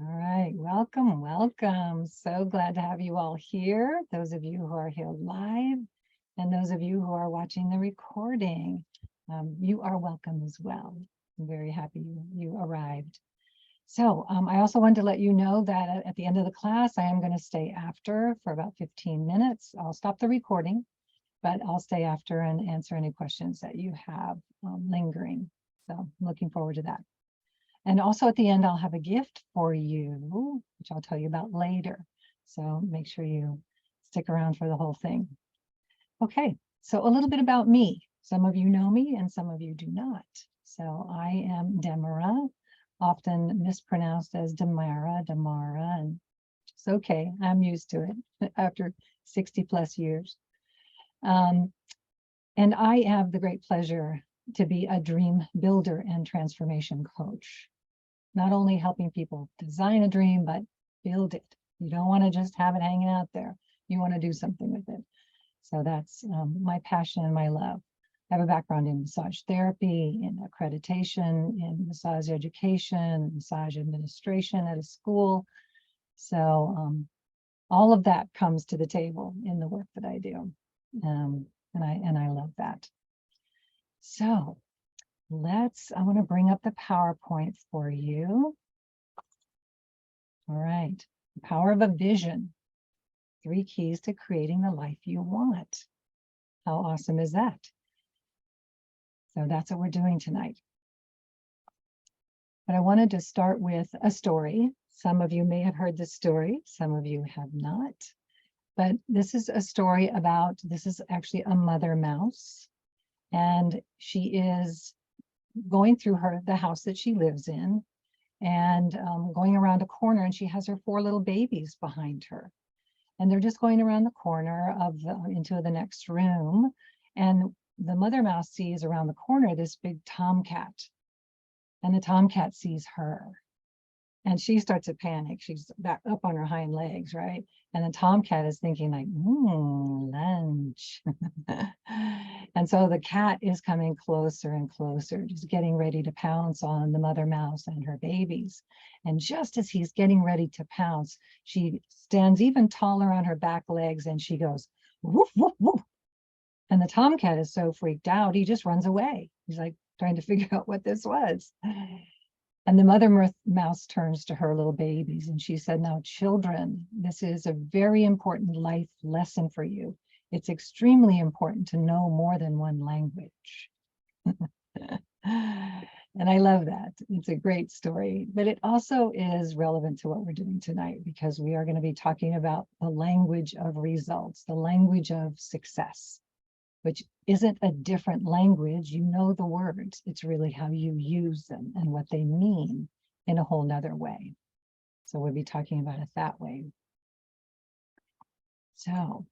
All right, welcome, welcome. So glad to have you all here. Those of you who are here live and those of you who are watching the recording, you are welcome as well. I'm very happy you arrived. So I also wanted to let you know that at the end of the class, I am going to stay after for about 15 minutes. I'll stop the recording, but I'll stay after and answer any questions that you have lingering. So I'm looking forward to that. And also at the end, I'll have a gift for you, which I'll tell you about later. So make sure you stick around for the whole thing. Okay, so a little bit about me. Some of you know me and some of you do not. So I am Demara, often mispronounced as Demara, and it's okay. I'm used to it after 60 plus years. And I have the great pleasure to be a dream builder and transformation coach. Not only helping people design a dream, but build it. You don't want to just have it hanging out there. You want to do something with it. So that's my passion and my love. I have a background in massage therapy, in accreditation, in massage education, massage administration at a school. So all of that comes to the table in the work that I do. And I love that. So I want to bring up the PowerPoint for you. All right, the power of a vision. 3 keys to creating the life you want. How awesome is that? So that's what we're doing tonight. But I wanted to start with a story. Some of you may have heard this story, some of you have not. But this is a story about, this is actually a mother mouse. And she is going through the house that she lives in and going around a corner, and she has her 4 little babies behind her. And they're just going around the corner into the next room. And the mother mouse sees around the corner this big tomcat. And the tomcat sees her. And she starts to panic. She's back up on her hind legs, right? And the tomcat is thinking like, lunch. And so the cat is coming closer and closer, just getting ready to pounce on the mother mouse and her babies. And just as he's getting ready to pounce, she stands even taller on her back legs and she goes, woof, woof, woof. And the tomcat is so freaked out, he just runs away. He's like trying to figure out what this was. And the mother mouse turns to her little babies and she said, now children, this is a very important life lesson for you. It's extremely important to know more than one language. And I love that. It's a great story, but it also is relevant to what we're doing tonight because we are going to be talking about the language of results, the language of success, which isn't a different language. You know the words. It's really how you use them and what they mean in a whole nother way. So we'll be talking about it that way. So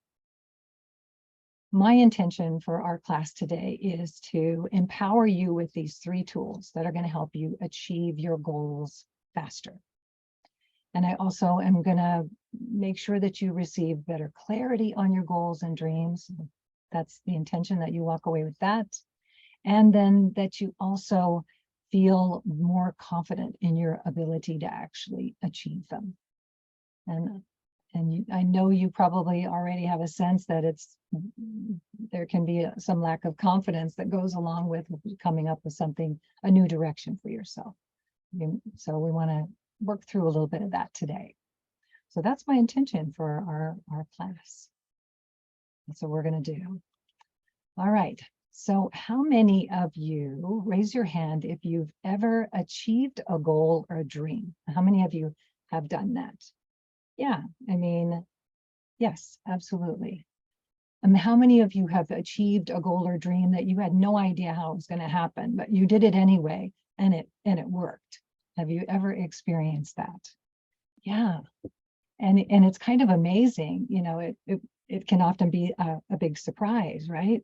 my intention for our class today is to empower you with these 3 tools that are going to help you achieve your goals faster. And I also am going to make sure that you receive better clarity on your goals and dreams. That's the intention, that you walk away with that. And then that you also feel more confident in your ability to actually achieve them. And I know you probably already have a sense that there can be some lack of confidence that goes along with coming up with a new direction for yourself. So we want to work through a little bit of that today. So that's my intention for our class. That's what we're going to do. All right. So how many of you, raise your hand if you've ever achieved a goal or a dream? How many of you have done that? Yeah, I mean, yes, absolutely. How many of you have achieved a goal or dream that you had no idea how it was going to happen, but you did it anyway and it worked? Have you ever experienced that? Yeah. And it's kind of amazing, you know, it can often be a big surprise, right?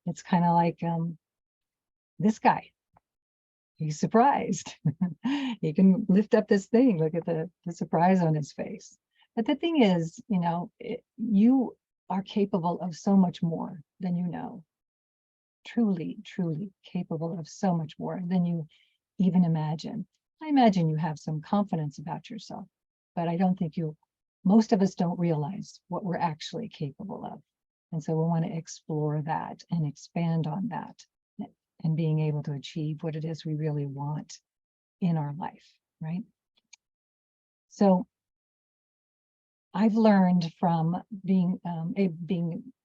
It's kind of like this guy. He's surprised. He can lift up this thing. Look at the surprise on his face. But the thing is, you know, you are capable of so much more than you know. Truly, truly capable of so much more than you even imagine. I imagine you have some confidence about yourself, but I don't think most of us don't realize what we're actually capable of. And so we want to explore that and expand on that and being able to achieve what it is we really want in our life, right? So I've learned from being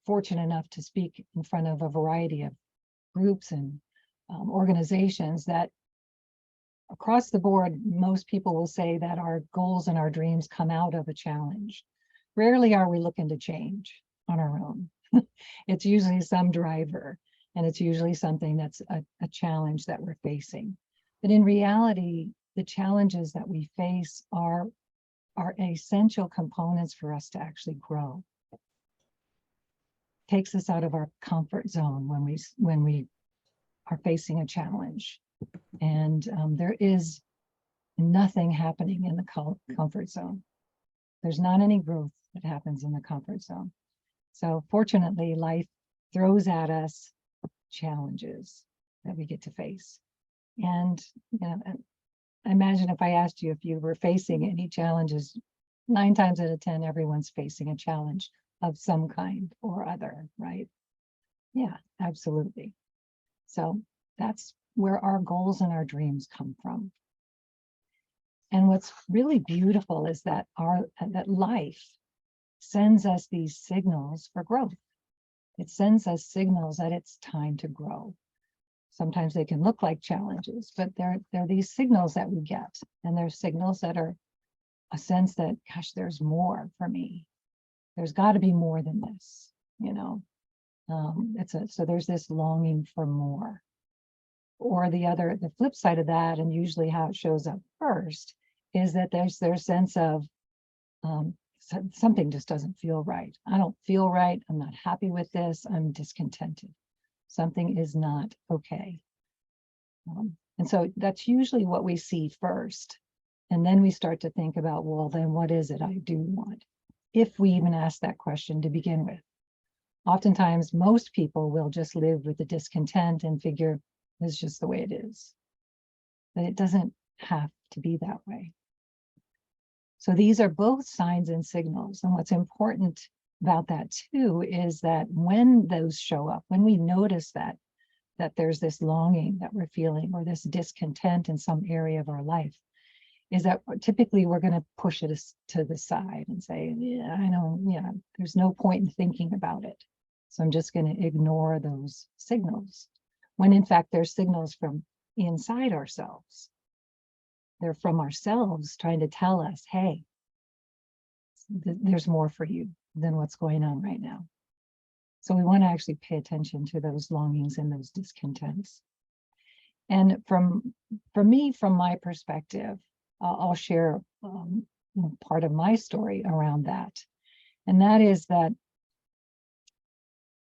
fortunate enough to speak in front of a variety of groups and organizations that across the board, most people will say that our goals and our dreams come out of a challenge. Rarely are we looking to change on our own. It's usually some driver, and it's usually something that's a challenge that we're facing. But in reality, the challenges that we face are essential components for us to actually grow. Takes us out of our comfort zone when we are facing a challenge. And there is nothing happening in the comfort zone. There's not any growth that happens in the comfort zone. So fortunately, life throws at us challenges that we get to face. And I imagine if I asked you if you were facing any challenges, 9 times out of 10, everyone's facing a challenge of some kind or other, right? Yeah, absolutely. So that's where our goals and our dreams come from. And what's really beautiful is that that life sends us these signals for growth. It sends us signals that it's time to grow. Sometimes they can look like challenges, but they're these signals that we get. And they're signals that are a sense that, gosh, there's more for me. There's got to be more than this, so there's this longing for more. Or the flip side of that, and usually how it shows up first, is that there's their sense of something just doesn't feel right. I don't feel right. I'm not happy with this. I'm discontented. Something is not okay. And so that's usually what we see first. And then we start to think about, well, then what is it I do want? If we even ask that question to begin with. Oftentimes, most people will just live with the discontent and figure it's just the way it is. But it doesn't have to be that way. So these are both signs and signals. And what's important about that too is that when those show up, when we notice that there's this longing that we're feeling or this discontent in some area of our life, is that typically we're going to push it to the side and say, yeah, I know, there's no point in thinking about it. So I'm just going to ignore those signals. When in fact, there's signals from inside ourselves. They're from ourselves trying to tell us, hey, there's more for you than what's going on right now. So we want to actually pay attention to those longings and those discontents. And for me, from my perspective, I'll share part of my story around that. And that is that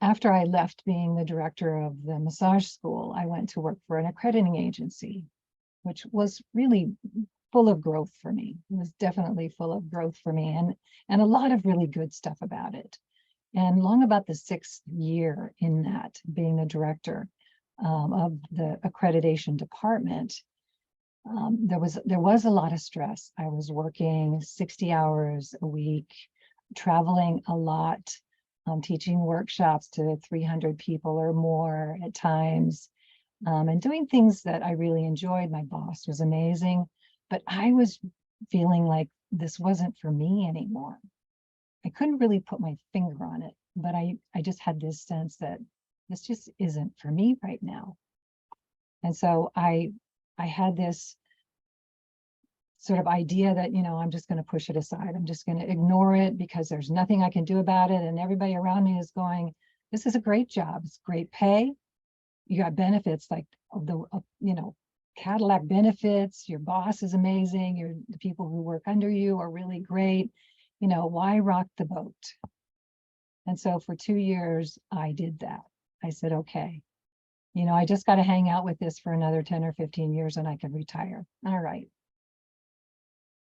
after I left being the director of the massage school, I went to work for an accrediting agency, which was really full of growth for me. It was definitely full of growth for me and a lot of really good stuff about it. And long about the 6th year in that, being the director of the accreditation department, there was a lot of stress. I was working 60 hours a week, traveling a lot, teaching workshops to 300 people or more at times, and doing things that I really enjoyed. My boss was amazing, but I was feeling like this wasn't for me anymore. I couldn't really put my finger on it, but I just had this sense that this just isn't for me right now. And so I had this sort of idea that, I'm just going to push it aside. I'm just going to ignore it because there's nothing I can do about it. And everybody around me is going, this is a great job. It's great pay. You got benefits like Cadillac benefits. Your boss is amazing. The people who work under you are really great. Why rock the boat? And so for 2 years, I did that. I said, okay, I just got to hang out with this for another 10 or 15 years and I can retire. All right.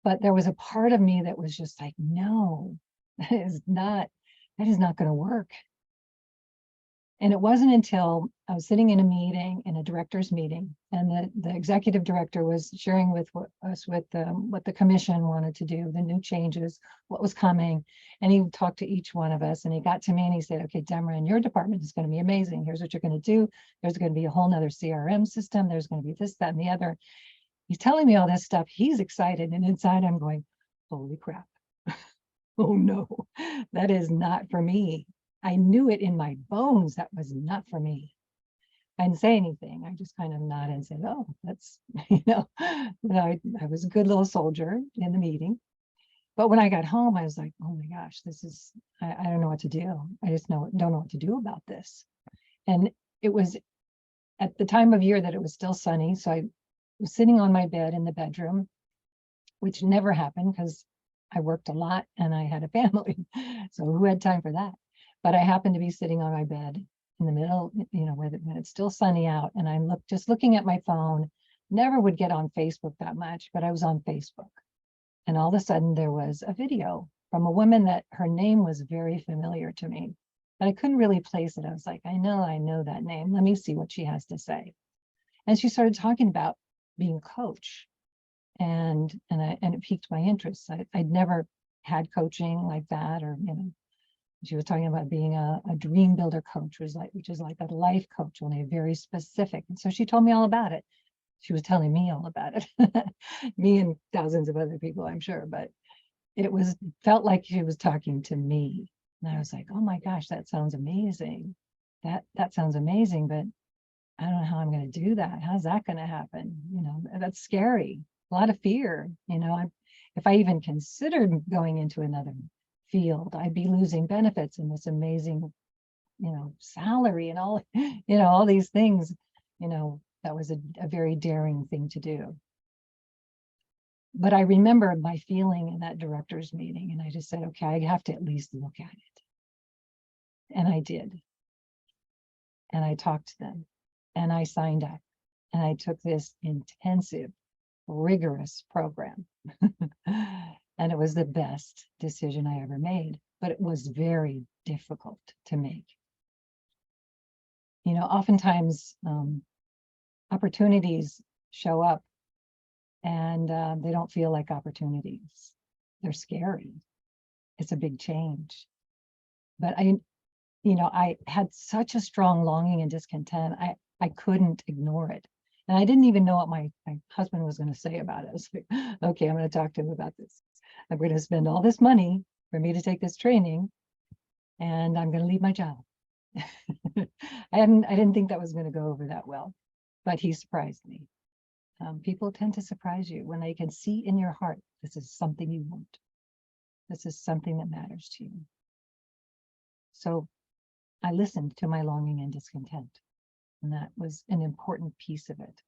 But there was a part of me that was just like, no, that is not going to work. And it wasn't until I was sitting in a meeting, in a director's meeting, and the executive director was sharing with us with what the commission wanted to do, the new changes, what was coming. And he talked to each one of us, and he got to me and he said, okay, Demara, in your department is going to be amazing. Here's what you're going to do. There's going to be a whole nother CRM system. There's going to be this, that, and the other. He's telling me all this stuff. He's excited. And inside I'm going, holy crap. Oh no, that is not for me. I knew it in my bones that was not for me. I didn't say anything. I just kind of nodded and said, oh, that's, I was a good little soldier in the meeting. But when I got home, I was like, oh my gosh, this is, I don't know what to do. I just don't know what to do about this. And it was at the time of year that it was still sunny. So I was sitting on my bed in the bedroom, which never happened because I worked a lot and I had a family. So who had time for that? But I happened to be sitting on my bed in the middle, when it's still sunny out, and I'm just looking at my phone. Never would get on Facebook that much, but I was on Facebook. And all of a sudden there was a video from a woman that her name was very familiar to me, but I couldn't really place it. I was like, I know that name. Let me see what she has to say. And she started talking about being a coach. And it piqued my interest. I'd never had coaching like that, or she was talking about being a dream builder coach, which is like a life coach, only very specific. And so she told me all about it. She was telling me all about it, me and thousands of other people, I'm sure, but felt like she was talking to me. And I was like, oh my gosh, that sounds amazing. That sounds amazing, but I don't know how I'm going to do that. How's that going to happen? That's scary. A lot of fear. If I even considered going into another field, I'd be losing benefits and this amazing, salary and all, all these things. That was a very daring thing to do. But I remember my feeling in that director's meeting, and I just said, okay, I have to at least look at it. And I did. And I talked to them, and I signed up, and I took this intensive, rigorous program. And it was the best decision I ever made, but it was very difficult to make. Oftentimes opportunities show up and they don't feel like opportunities. They're scary. It's a big change. But I had such a strong longing and discontent. I couldn't ignore it. And I didn't even know what my husband was going to say about it. I was like, okay, I'm going to talk to him about this. I'm going to spend all this money for me to take this training, and I'm going to leave my job. I didn't think that was going to go over that well, but he surprised me. People tend to surprise you when they can see in your heart, this is something you want. This is something that matters to you. So I listened to my longing and discontent. And that was an important piece of it,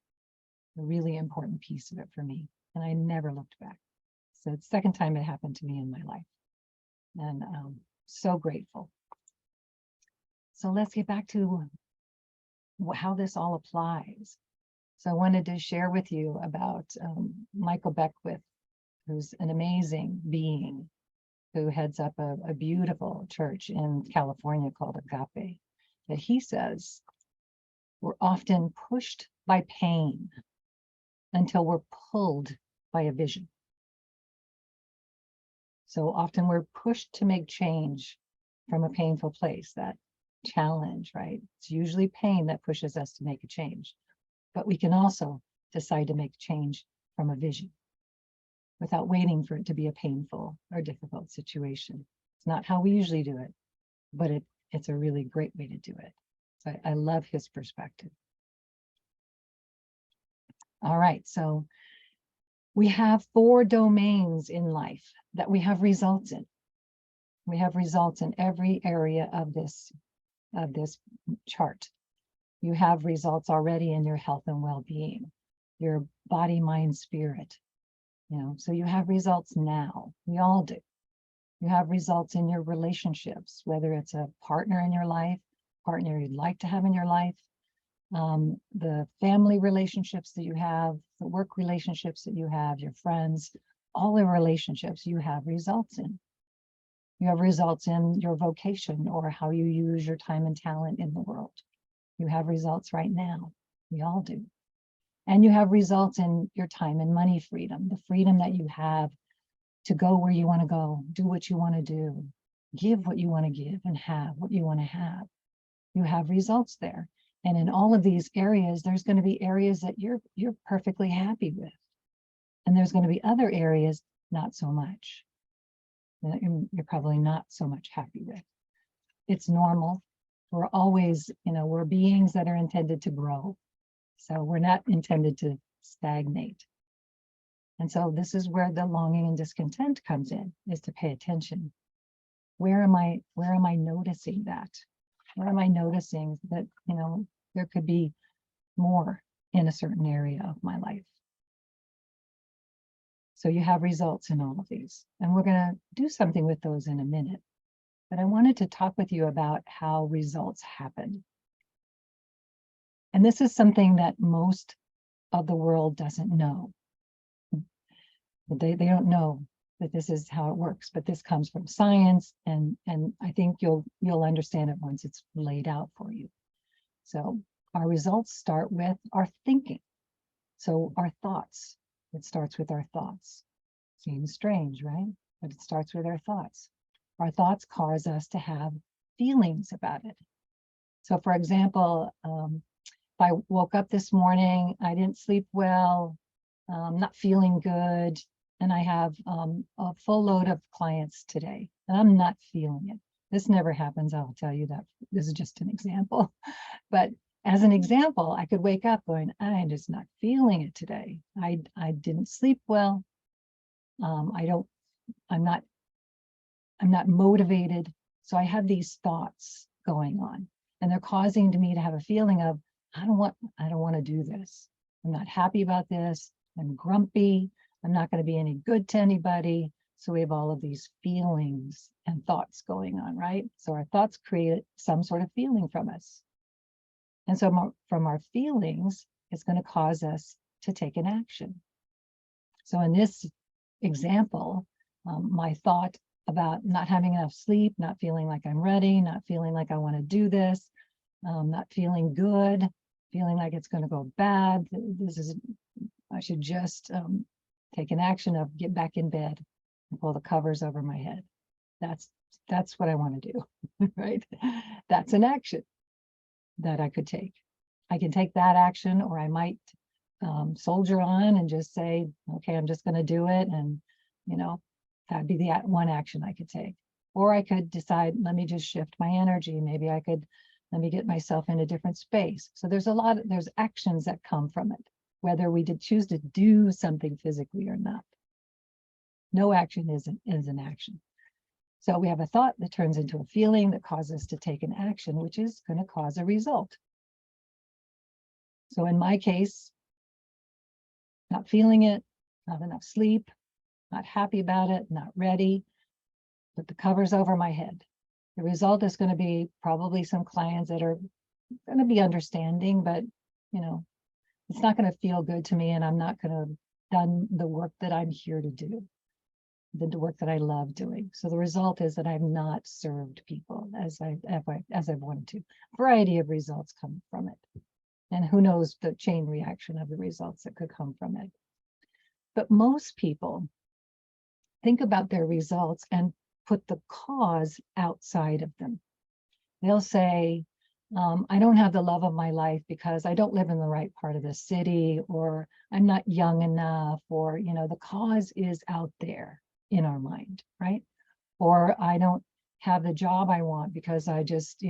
a really important piece of it for me. And I never looked back. So it's the second time it happened to me in my life. And so grateful. So let's get back to how this all applies. So I wanted to share with you about Michael Beckwith, who's an amazing being who heads up a beautiful church in California called Agape, that he says, we're often pushed by pain until we're pulled by a vision. So often we're pushed to make change from a painful place, that challenge, right? It's usually pain that pushes us to make a change. But we can also decide to make change from a vision without waiting for it to be a painful or difficult situation. It's not how we usually do it, but it's a really great way to do it. So I love his perspective. All right, so we have 4 domains in life that we have results in. We have results in every area of this chart. You have results already in your health and well-being, your body, mind, spirit. So you have results now. We all do. You have results in your relationships, whether it's a partner in your life, partner you'd like to have in your life, the family relationships that you have, the work relationships that you have, your friends, all the relationships you have results in. You have results in your vocation or how you use your time and talent in the world. You have results right now. We all do. And you have results in your time and money freedom, the freedom that you have to go where you want to go, do what you want to do, give what you want to give, and have what you want to have. You have results there. And in all of these areas, there's going to be areas that you're perfectly happy with. And there's going to be other areas not so much. That you're probably not so much happy with. It's normal. We're always, we're beings that are intended to grow. So we're not intended to stagnate. And so this is where the longing and discontent comes in, is to pay attention. Where am I noticing that? Where am I noticing that, there could be more in a certain area of my life? So you have results in all of these, and we're going to do something with those in a minute. But I wanted to talk with you about how results happen. And this is something that most of the world doesn't know. They don't know that this is how it works, but this comes from science, and I think you'll understand it once it's laid out for you. So our results start with our thinking. So our thoughts, it starts with our thoughts. Seems strange, right? But it starts with our thoughts. Our thoughts cause us to have feelings about it. So for example, if I woke up this morning, I didn't sleep well, not feeling good, and I have a full load of clients today, and I'm not feeling it. This never happens, I'll tell you that. This is just an example. But as an example, I could wake up going, I'm just not feeling it today. I didn't sleep well. I'm not motivated. So I have these thoughts going on, and they're causing me to have a feeling of, I don't want to do this. I'm not happy about this. I'm grumpy. I'm not going to be any good to anybody. So we have all of these feelings and thoughts going on, right? So our thoughts create some sort of feeling from us. And so from our feelings, it's going to cause us to take an action. So in this example, my thought about not having enough sleep, not feeling like I'm ready, not feeling like I want to do this, not feeling good, feeling like it's going to go bad. I should just take an action of get back in bed and pull the covers over my head. That's what I want to do, right? That's an action that I could take. I can take that action, or I might soldier on and just say, okay, I'm just going to do it. And, that'd be the one action I could take. Or I could decide, let me just shift my energy. Maybe let me get myself in a different space. So there's actions that come from it, whether we did choose to do something physically or not. No action is an action. So we have a thought that turns into a feeling that causes us to take an action, which is going to cause a result. So in my case, not feeling it, not enough sleep, not happy about it, not ready, put the covers over my head. The result is going to be probably some clients that are going to be understanding, but it's not going to feel good to me, and I'm not going to have done the work that I'm here to do, the work that I love doing. So the result is that I've not served people as I've wanted to. A variety of results come from it. And who knows the chain reaction of the results that could come from it. But most people think about their results and put the cause outside of them. They'll say, I don't have the love of my life because I don't live in the right part of the city, or I'm not young enough, or, the cause is out there in our mind, right? Or I don't have the job I want because I just,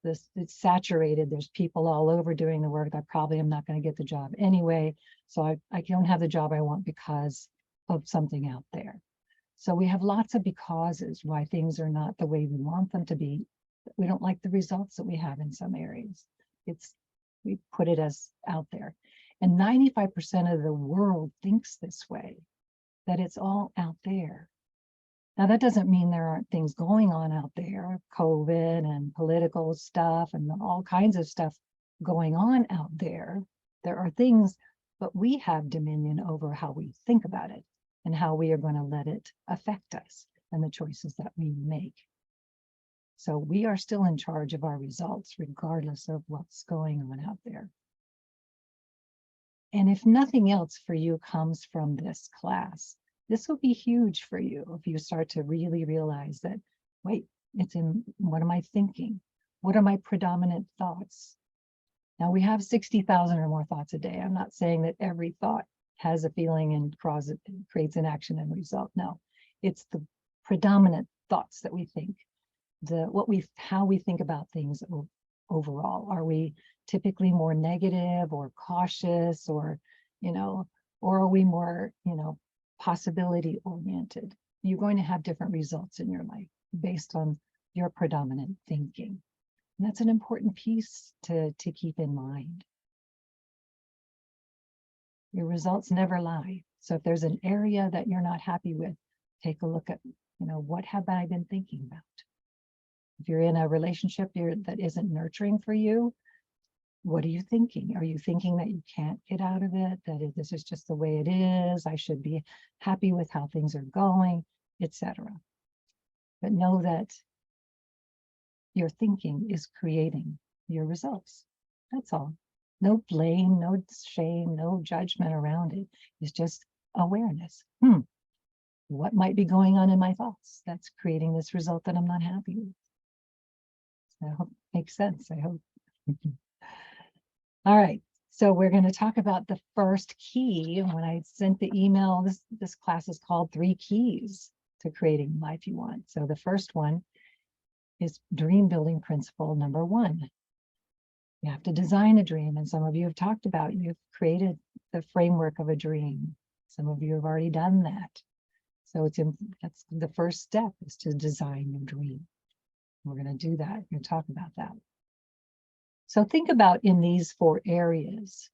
it's saturated. There's people all over doing the work. I probably am not going to get the job anyway. So I don't have the job I want because of something out there. So we have lots of becauses why things are not the way we want them to be. We don't like the results that we have in some areas. We put it as out there. And 95% of the world thinks this way, that it's all out there. Now, that doesn't mean there aren't things going on out there, COVID and political stuff and all kinds of stuff going on out there. There are things, but we have dominion over how we think about it and how we are going to let it affect us. and the choices that we make. So we are still in charge of our results, regardless of what's going on out there. And if nothing else for you comes from this class, this will be huge for you if you start to really realize that, wait, it's in, what am I thinking? What are my predominant thoughts? Now we have 60,000 or more thoughts a day. I'm not saying that every thought has a feeling and creates an action and result. No, it's the predominant thoughts that we think, how we think about things overall. Are we typically more negative or cautious, or, or are we more, possibility oriented? You're going to have different results in your life based on your predominant thinking. And that's an important piece to keep in mind. Your results never lie. So if there's an area that you're not happy with, take a look at, what have I been thinking about? If you're in a relationship that isn't nurturing for you, what are you thinking? Are you thinking that you can't get out of it, that this is just the way it is, I should be happy with how things are going, etc. But know that your thinking is creating your results. That's all. No blame, no shame, no judgment around it. It's just awareness. What might be going on in my thoughts that's creating this result that I'm not happy with? I hope it makes sense, I hope. All right, so we're going to talk about the first key. When I sent the email, this class is called 3 Keys to Creating the Life You Want. So the first one is dream building principle number 1. You have to design a dream, and some of you have talked about, you've created the framework of a dream. Some of you have already done that. So that's the first step, is to design your dream. We're going to do that. We're going to talk about that. So think about, in these 4 areas,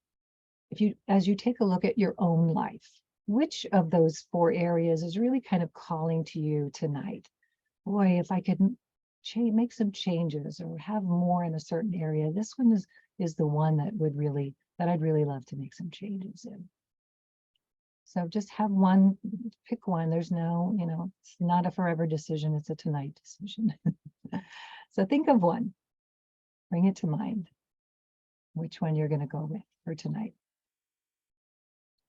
as you take a look at your own life, which of those 4 areas is really kind of calling to you tonight? Boy, if I could make some changes or have more in a certain area, this one is the one that I'd really love to make some changes in. So just have one, pick one. There's no, it's not a forever decision, it's a tonight decision. So think of one, bring it to mind, which one you're going to go with for tonight.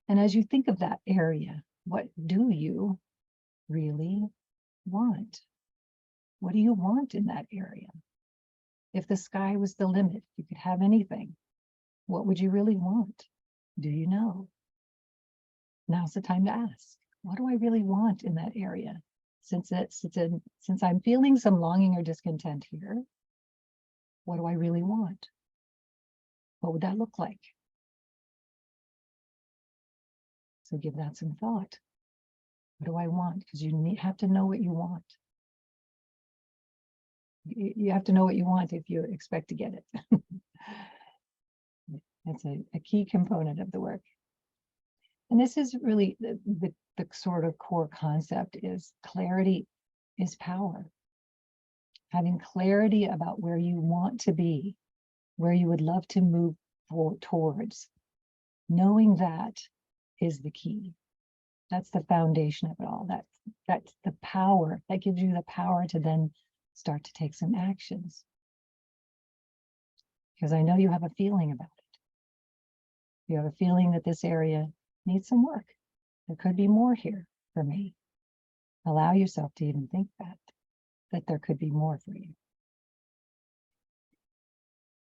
And as you think of that area, what do you really want? What do you want in that area? If the sky was the limit, you could have anything, what would you really want? Do you know? Now's the time to ask, what do I really want in that area? Since I'm feeling some longing or discontent here, what do I really want? What would that look like? So give that some thought. What do I want? Because you have to know what you want. You have to know what you want if you expect to get it. That's a key component of the work. And this is really the sort of core concept, is clarity is power. Having clarity about where you want to be, where you would love to move towards, knowing that is the key. That's the foundation of it all. That's the power that gives you the power to then start to take some actions. Because I know you have a feeling about it. You have a feeling that this area needs some work. There could be more here for me. Allow yourself to even think that there could be more for you.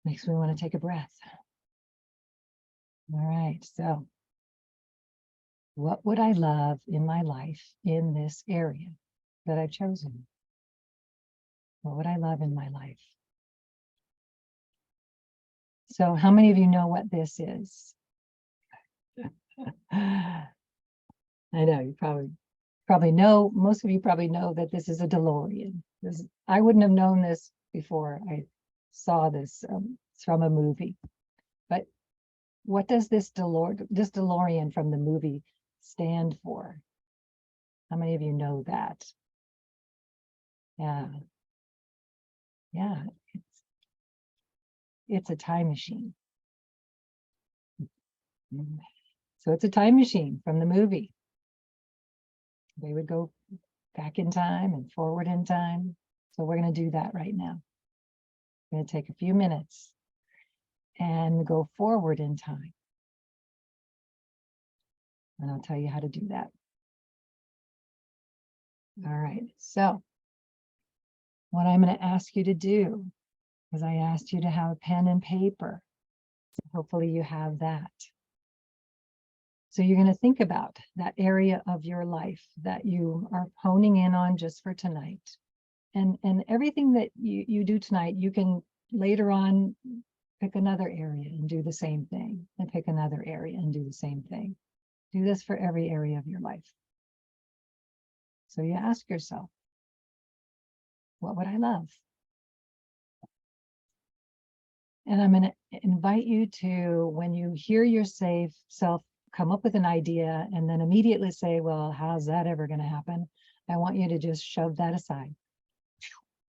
Makes me want to take a breath. All right, so what would I love in my life in this area that I've chosen? What would I love in my life? So how many of you know what this is? I know you probably know, most of you probably know that this is a DeLorean. I wouldn't have known this before I saw this. It's from a movie. But what does this DeLorean from the movie stand for? How many of you know that? Yeah, it's a time machine. So it's a time machine from the movie. They would go back in time and forward in time. So we're going to do that right now. We're going to take a few minutes and go forward in time. And I'll tell you how to do that. All right. So what I'm going to ask you to do is I asked you to have a pen and paper. So hopefully you have that. So you're going to think about that area of your life that you are honing in on just for tonight. And everything that you do tonight, you can later on pick another area and do the same thing, and pick another area and do the same thing. Do this for every area of your life. So you ask yourself, what would I love? And I'm going to invite you to, when you hear yourself come up with an idea and then immediately say, well, how's that ever going to happen? I want you to just shove that aside.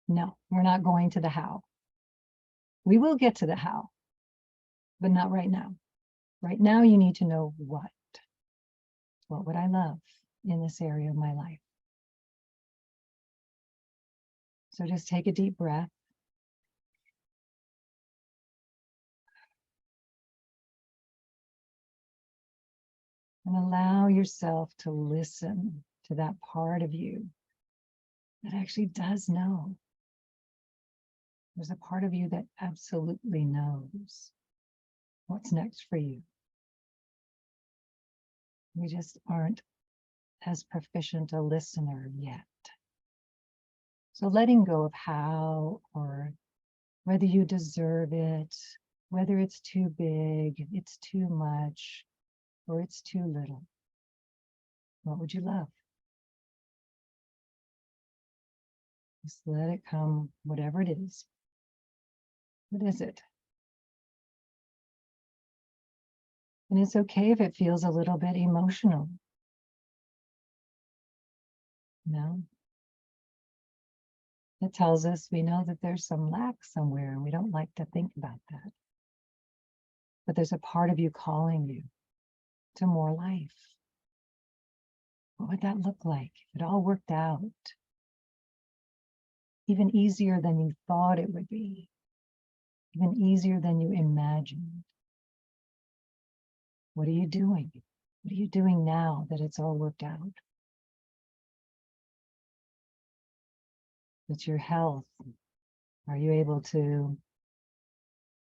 No, we're not going to the how. We will get to the how, but not right now. Right now, you need to know what. What would I love in this area of my life? So just take a deep breath. And allow yourself to listen to that part of you that actually does know. There's a part of you that absolutely knows what's next for you. We just aren't as proficient a listener yet. So letting go of how or whether you deserve it, whether it's too big, it's too much, or it's too little. What would you love? Just let it come, whatever it is. What is it? And it's okay if it feels a little bit emotional. No. It tells us we know that there's some lack somewhere and we don't like to think about that. But there's a part of you calling you to more life. What would that look like if it all worked out? Even easier than you thought it would be. Even easier than you imagined. What are you doing? What are you doing now that it's all worked out? It's your health. Are you able to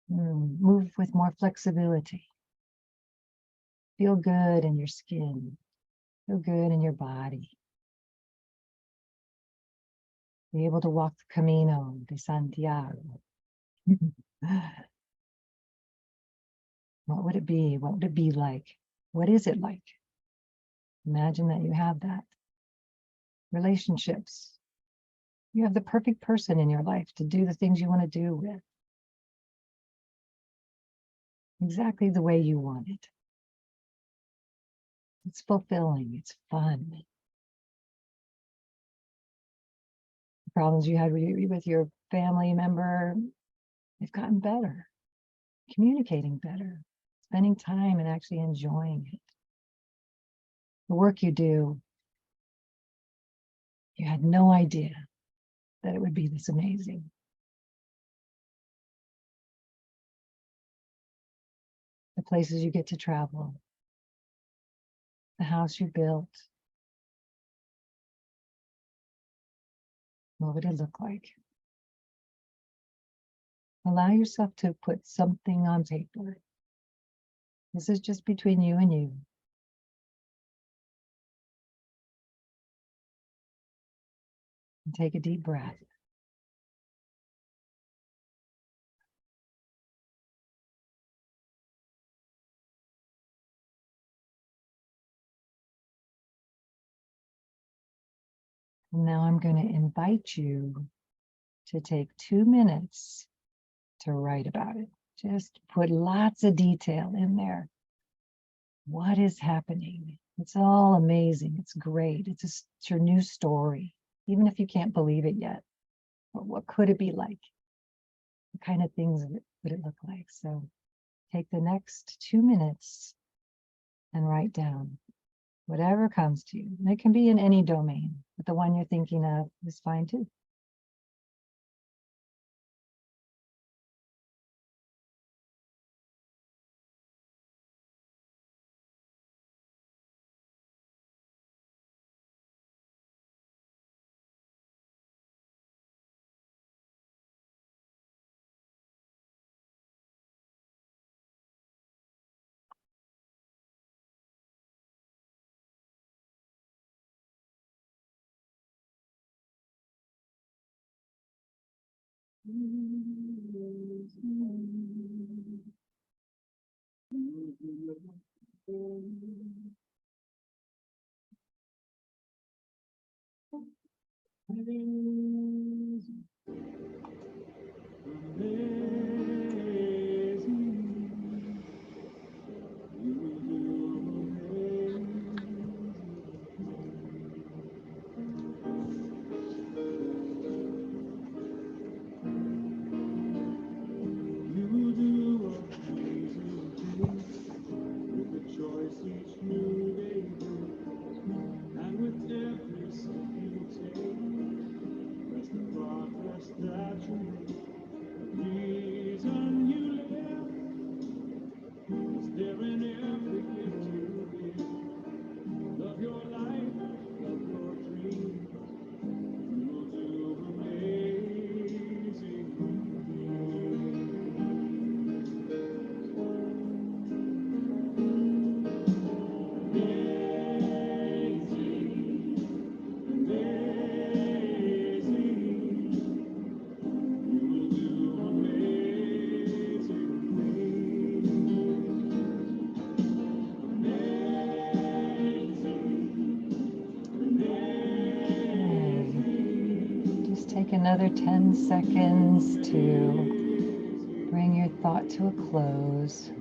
move with more flexibility? Feel good in your skin. Feel good in your body. Be able to walk the Camino de Santiago. What would it be? What would it be like? What is it like? Imagine that you have that. Relationships. You have the perfect person in your life to do the things you want to do with. Exactly the way you want it. It's fulfilling. It's fun. The problems you had with your family member, they've gotten better. Communicating better. Spending time and actually enjoying it. The work you do, you had no idea that it would be this amazing. The places you get to travel. The house you built. What would it look like? Allow yourself to put something on paper. This is just between you and you. And take a deep breath. And now I'm going to invite you to take 2 minutes to write about it. Just put lots of detail in there. What is happening? It's all amazing. It's great. It's your new story, even if you can't believe it yet. But what could it be like? What kind of things would it look like? So take the next 2 minutes and write down whatever comes to you. And it can be in any domain. but the one you're thinking of is fine too. Take another 10 seconds to bring your thought to a close.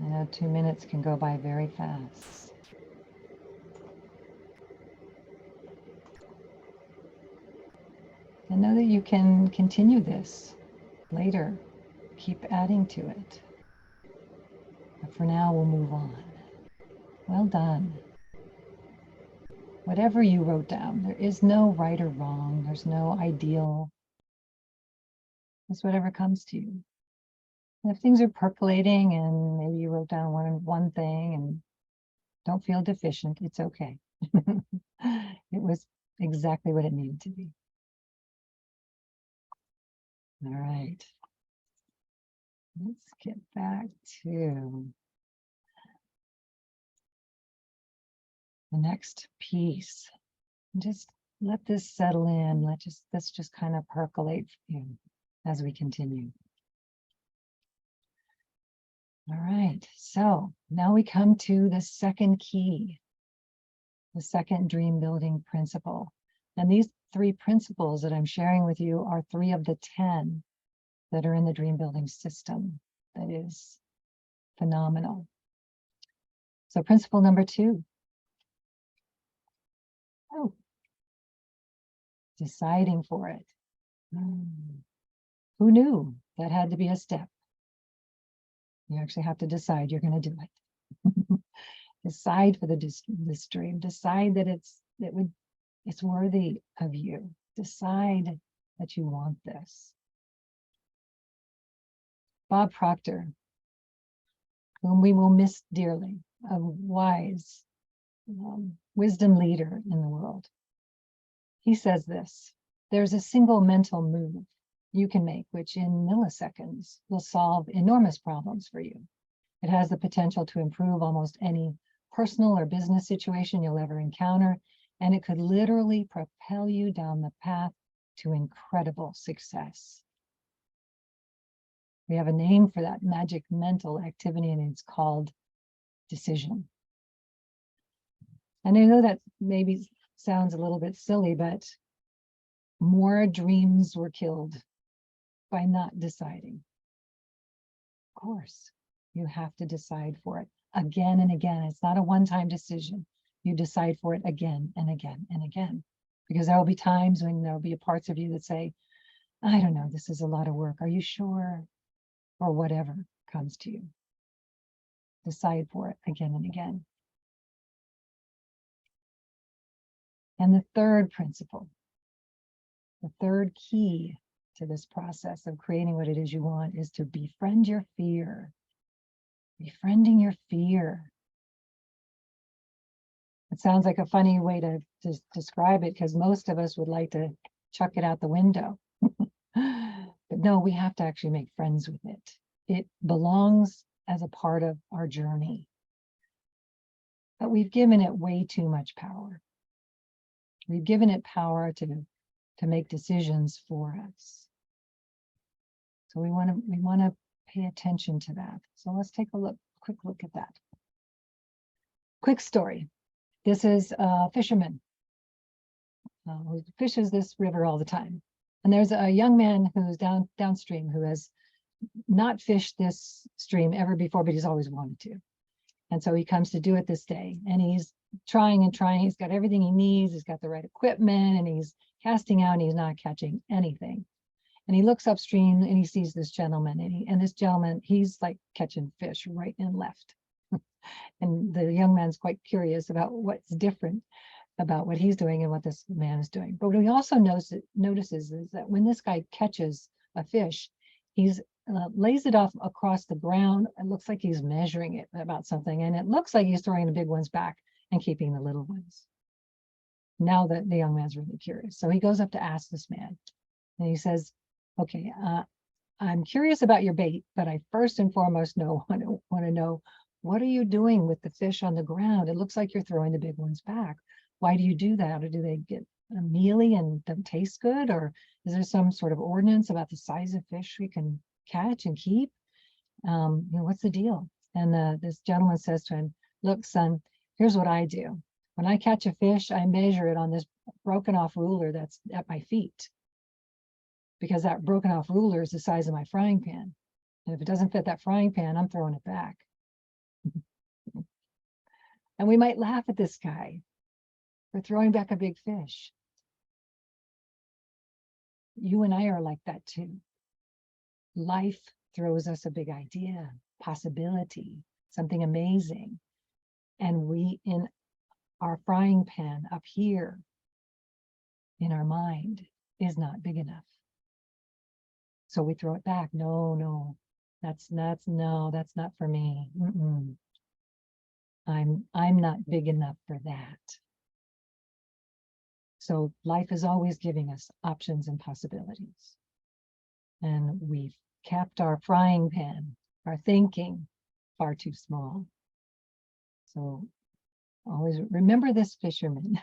I know 2 minutes can go by very fast. And know that you can continue this later. Keep adding to it. But for now, we'll move on. Well done. Whatever you wrote down, there is no right or wrong. There's no ideal. It's whatever comes to you. And if things are percolating and maybe you wrote down one thing and don't feel deficient, it's okay. It was exactly what it needed to be. All right. Let's get back to the next piece. Just let this settle in. Let's just kind of percolate as we continue. All right, so now we come to the second key, the second dream building principle. And these 3 principles that I'm sharing with you are 3 of the 10 that are in the dream building system. That is phenomenal. So principle number 2. Oh, deciding for it. Who knew that had to be a step? You actually have to decide you're going to do it. Decide for this dream. Decide that it's worthy of you. Decide that you want this. Bob Proctor, whom we will miss dearly, a wise wisdom leader in the world. He says this: there's a single mental move you can make, which in milliseconds will solve enormous problems for you. It has the potential to improve almost any personal or business situation you'll ever encounter, and it could literally propel you down the path to incredible success. We have a name for that magic mental activity, and it's called decision. And I know that maybe sounds a little bit silly, but more dreams were killed by not deciding. Of course, you have to decide for it again and again. It's not a one-time decision. You decide for it again and again and again, because there will be times when there'll be parts of you that say, I don't know, this is a lot of work. Are you sure? Or whatever comes to you. Decide for it again and again. And the third principle, the third key to this process of creating what it is you want is to befriend your fear. Befriending your fear. It sounds like a funny way to describe it, because most of us would like to chuck it out the window. But no, we have to actually make friends with it. It belongs as a part of our journey. But we've given it way too much power. We've given it power to make decisions for us. So we want to pay attention to that. So let's take a quick look at that. Quick story. This is a fisherman who fishes this river all the time. And there's a young man who's downstream who has not fished this stream ever before, but he's always wanted to. And so he comes to do it this day, and he's trying and trying. He's got everything he needs. He's got the right equipment, and he's casting out, and he's not catching anything. And he looks upstream and he sees this gentleman, and this gentleman, he's like catching fish right and left. And the young man's quite curious about what's different about what he's doing and what this man is doing. But what he also notices is that when this guy catches a fish, he's lays it off across the ground. It looks like he's measuring it about something, and it looks like he's throwing the big ones back and keeping the little ones. Now that the young man's really curious, so he goes up to ask this man, and he says, "Okay, I'm curious about your bait, but I first and foremost want to know, what are you doing with the fish on the ground? It looks like you're throwing the big ones back. Why do you do that? Or do they get mealy and don't taste good? Or is there some sort of ordinance about the size of fish we can catch and keep? What's the deal?" And this gentleman says to him, "Look, son, here's what I do. When I catch a fish, I measure it on this broken off ruler that's at my feet, because that broken off ruler is the size of my frying pan. And if it doesn't fit that frying pan, I'm throwing it back." And we might laugh at this guy for throwing back a big fish. You and I are like that too. Life throws us a big idea, possibility, something amazing. And we, in our frying pan up here, in our mind, is not big enough. So we throw it back. No, that's not for me. I'm not big enough for that. So life is always giving us options and possibilities. And we've kept our frying pan, our thinking, far too small. So always remember this fisherman.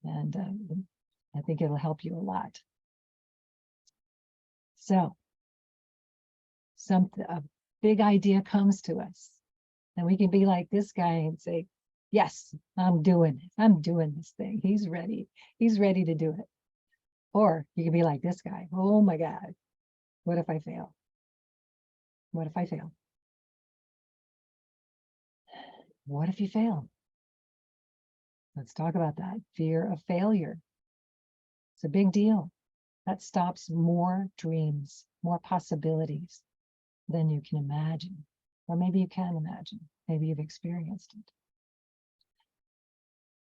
And I think it'll help you a lot. So a big idea comes to us, and we can be like this guy and say, "Yes, I'm doing it. I'm doing this thing. He's ready. He's ready to do it." Or you can be like this guy. "Oh my God, what if I fail? What if I fail? What if you fail?" Let's talk about that. Fear of failure. It's a big deal. That stops more dreams, more possibilities than you can imagine. Or maybe you can imagine. Maybe you've experienced it.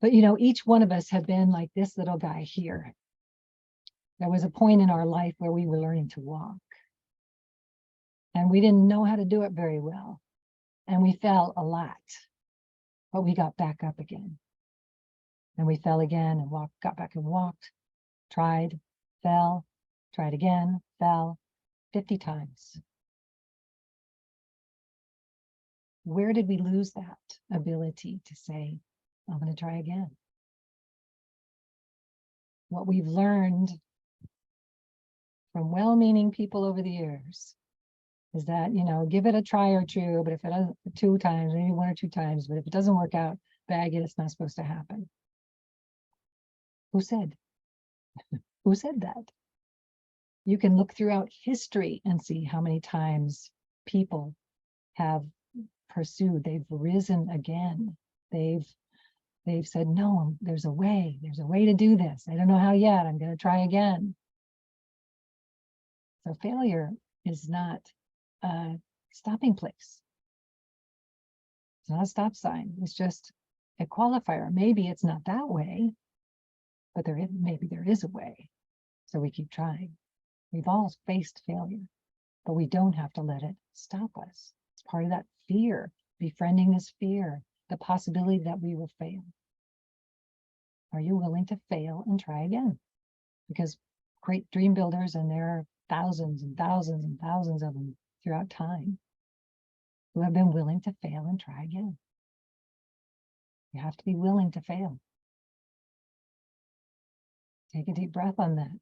But each one of us have been like this little guy here. There was a point in our life where we were learning to walk, and we didn't know how to do it very well. And we fell a lot, but we got back up again. And we fell again and got back and walked, tried, fell, tried again, fell 50 times. Where did we lose that ability to say, "I'm going to try again"? What we've learned from well-meaning people over the years is that, give it a try or two, but if it doesn't, 2 times, maybe 1 or 2 times, but if it doesn't work out, bag it, it's not supposed to happen. Who said? Who said that? You can look throughout history and see how many times people have pursued, they've risen again. They've said, "No, there's a way to do this. I don't know how yet. I'm going to try again." So failure is not a stopping place. It's not a stop sign. It's just a qualifier. Maybe it's not that way, but maybe there is a way. So we keep trying. We've all faced failure, but we don't have to let it stop us. It's part of that fear, befriending this fear, the possibility that we will fail. Are you willing to fail and try again? Because great dream builders, and there are thousands and thousands and thousands of them throughout time, who have been willing to fail and try again. You have to be willing to fail. Take a deep breath on that.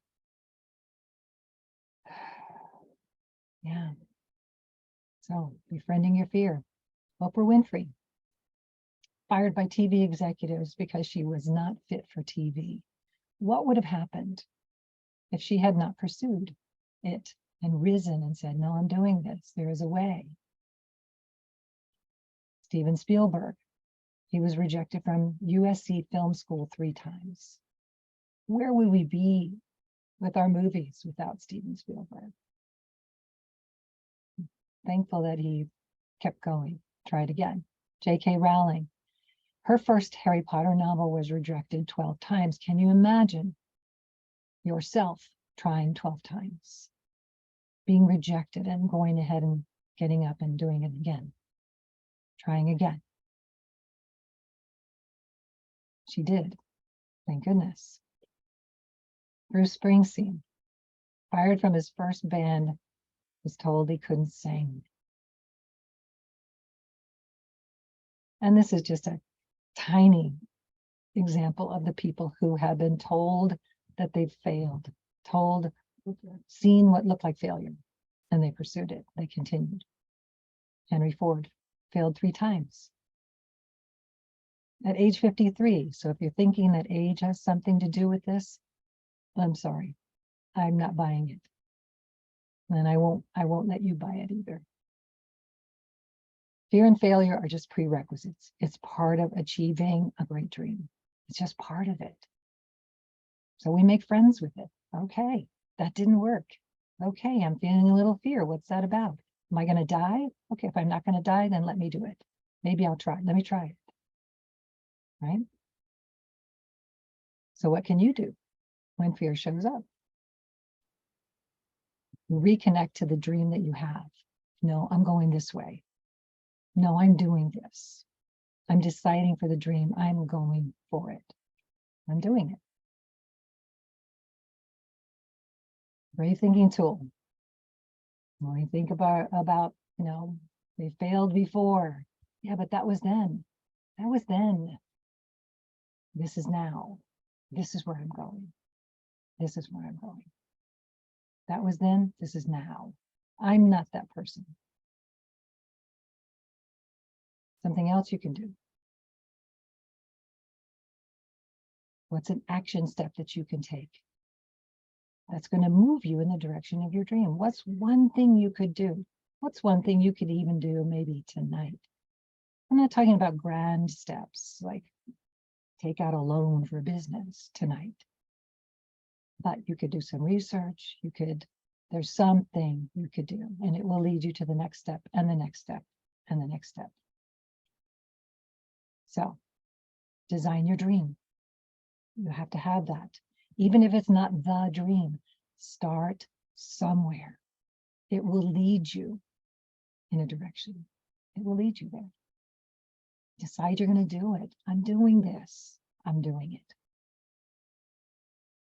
Yeah. So, befriending your fear. Oprah Winfrey, fired by TV executives because she was not fit for TV. What would have happened if she had not pursued it and risen and said, no, I'm doing this. There is a way. Steven Spielberg, he was rejected from USC Film School 3 times. Where would we be with our movies without Steven Spielberg? Thankful that he kept going, tried again. J.K. Rowling, her first Harry Potter novel was rejected 12 times. Can you imagine yourself trying 12 times, being rejected and going ahead and getting up and doing it again, trying again? She did, thank goodness. Bruce Springsteen, fired from his first band, was told he couldn't sing. And this is just a tiny example of the people who have been told that they've failed, seen what looked like failure, and they pursued it. They continued. Henry Ford failed 3 times at age 53. So if you're thinking that age has something to do with this, I'm sorry, I'm not buying it. And I won't let you buy it either. Fear and failure are just prerequisites. It's part of achieving a great dream. It's just part of it. So we make friends with it. Okay, that didn't work. Okay, I'm feeling a little fear. What's that about? Am I going to die? Okay, if I'm not going to die, then let me do it. Maybe I'll try. Let me try it. Right? So what can you do when fear shows up? You reconnect to the dream that you have. No, I'm going this way. No, I'm doing this. I'm deciding for the dream. I'm going for it. I'm doing it. Brave thinking tool. When we think about, they failed before. Yeah, but that was then. That was then. This is now. This is where I'm going. This is where I'm going. That was then. This is now. I'm not that person. Something else you can do. What's an action step that you can take that's going to move you in the direction of your dream? What's one thing you could do? What's one thing you could even do maybe tonight? I'm not talking about grand steps like take out a loan for business tonight. But you could do some research. There's something you could do, and it will lead you to the next step and the next step and the next step. So design your dream. You have to have that. Even if it's not the dream, start somewhere. It will lead you in a direction. It will lead you there. Decide you're going to do it. I'm doing this. I'm doing it.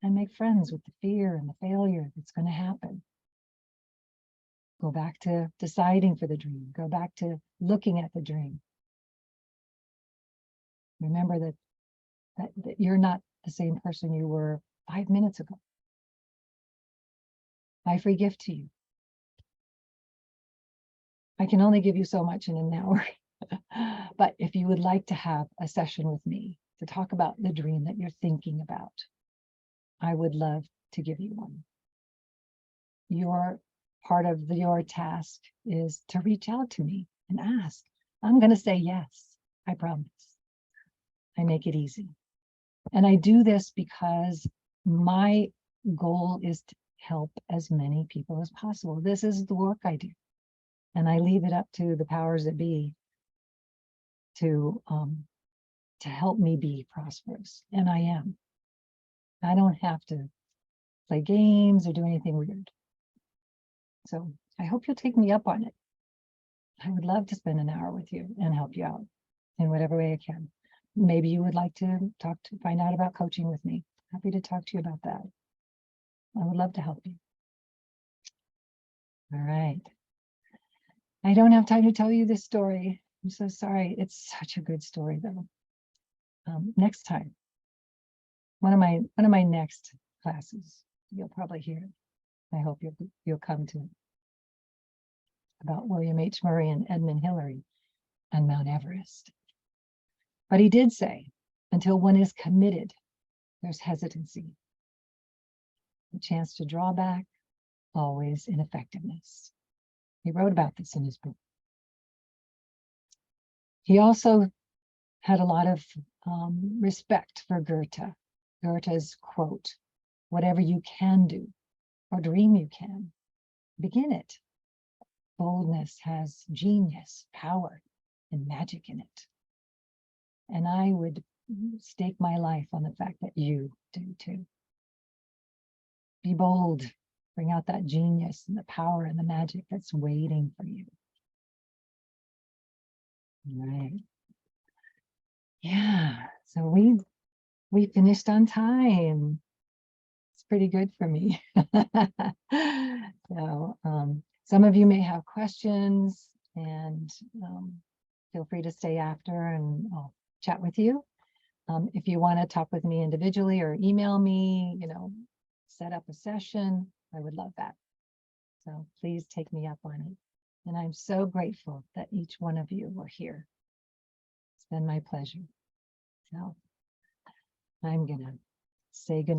And make friends with the fear and the failure that's going to happen. Go back to deciding for the dream. Go back to looking at the dream. Remember that you're not the same person you were 5 minutes ago. My free gift to you. I can only give you so much in an hour. But if you would like to have a session with me to talk about the dream that you're thinking about, I would love to give you one. Your part of your task is to reach out to me and ask. I'm going to say yes, I promise. I make it easy. And I do this because my goal is to help as many people as possible. This is the work I do. And I leave it up to the powers that be to to help me be prosperous. And I am. I don't have to play games or do anything weird. So I hope you'll take me up on it. I would love to spend an hour with you and help you out in whatever way I can. Maybe you would like to find out about coaching with me. Happy to talk to you about that. I would love to help you. All right. I don't have time to tell you this story. I'm so sorry. It's such a good story, though. Next time, one of my next classes, you'll probably hear it. I hope you'll come to it. About William H. Murray and Edmund Hillary and Mount Everest. But he did say, until one is committed, there's hesitancy. The chance to draw back, always ineffectiveness. He wrote about this in his book. He also had a lot of respect for Goethe. Goethe's quote, "Whatever you can do or dream you can, begin it. Boldness has genius, power, and magic in it." And I would stake my life on the fact that you do too. Be bold. Bring out that genius and the power and the magic that's waiting for you. All right. Yeah. So we finished on time. It's pretty good for me. So some of you may have questions, and feel free to stay after and I'll chat with you. If you want to talk with me individually or email me, set up a session, I would love that. So please take me up on it. And I'm so grateful that each one of you were here. It's been my pleasure. So I'm going to say goodnight.